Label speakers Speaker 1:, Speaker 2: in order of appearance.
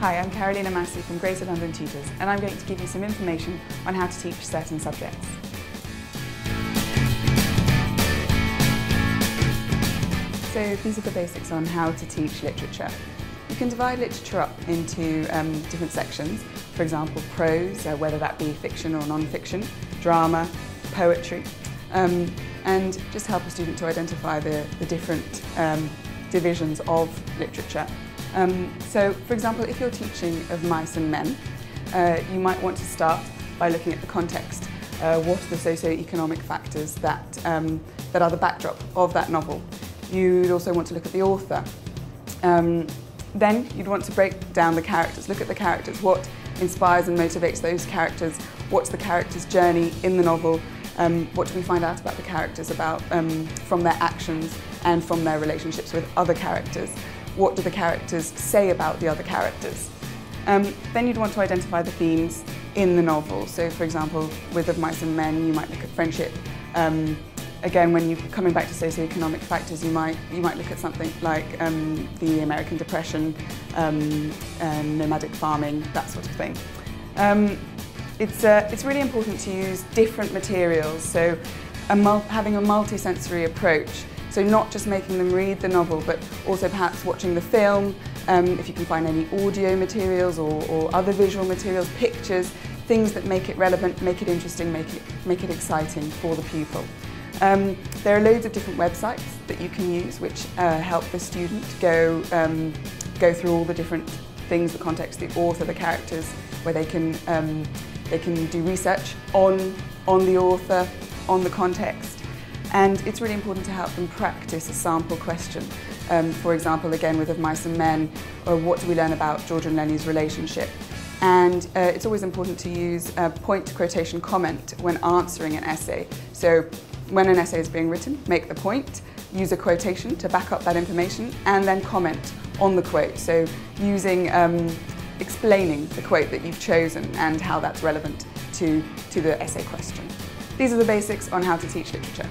Speaker 1: Hi, I'm Carolina Massey from Greater London Tutors, and I'm going to give you some information on how to teach certain subjects. So these are the basics on how to teach literature. You can divide literature up into different sections. For example, prose, whether that be fiction or non-fiction, drama, poetry, and just help a student to identify the different divisions of literature. So, for example, if you're teaching of mice and men, you might want to start by looking at the context. What are the socio-economic factors that are the backdrop of that novel? You'd also want to look at the author. Then you'd want to break down the characters, look at the characters, what inspires and motivates those characters, what's the character's journey in the novel, what do we find out about the characters from their actions and from their relationships with other characters. What do the characters say about the other characters? Then you'd want to identify the themes in the novel. So, for example, with Of Mice and Men, you might look at friendship. Again, when you're coming back to socioeconomic factors, you might look at something like the American Depression, nomadic farming, that sort of thing. It's really important to use different materials, so having a multi-sensory approach. So not just making them read the novel, but also perhaps watching the film, if you can find any audio materials or other visual materials, pictures, things that make it relevant, make it interesting, make it exciting for the pupil. There are loads of different websites that you can use which help the student go through all the different things, the context, the author, the characters, where they can do research on the author, on the context. And it's really important to help them practice a sample question. For example, again with Of Mice and Men, what do we learn about George and Lenny's relationship? And it's always important to use point, quotation, comment when answering an essay. So when an essay is being written, make the point, use a quotation to back up that information, and then comment on the quote. So using, explaining the quote that you've chosen and how that's relevant to the essay question. These are the basics on how to teach literature.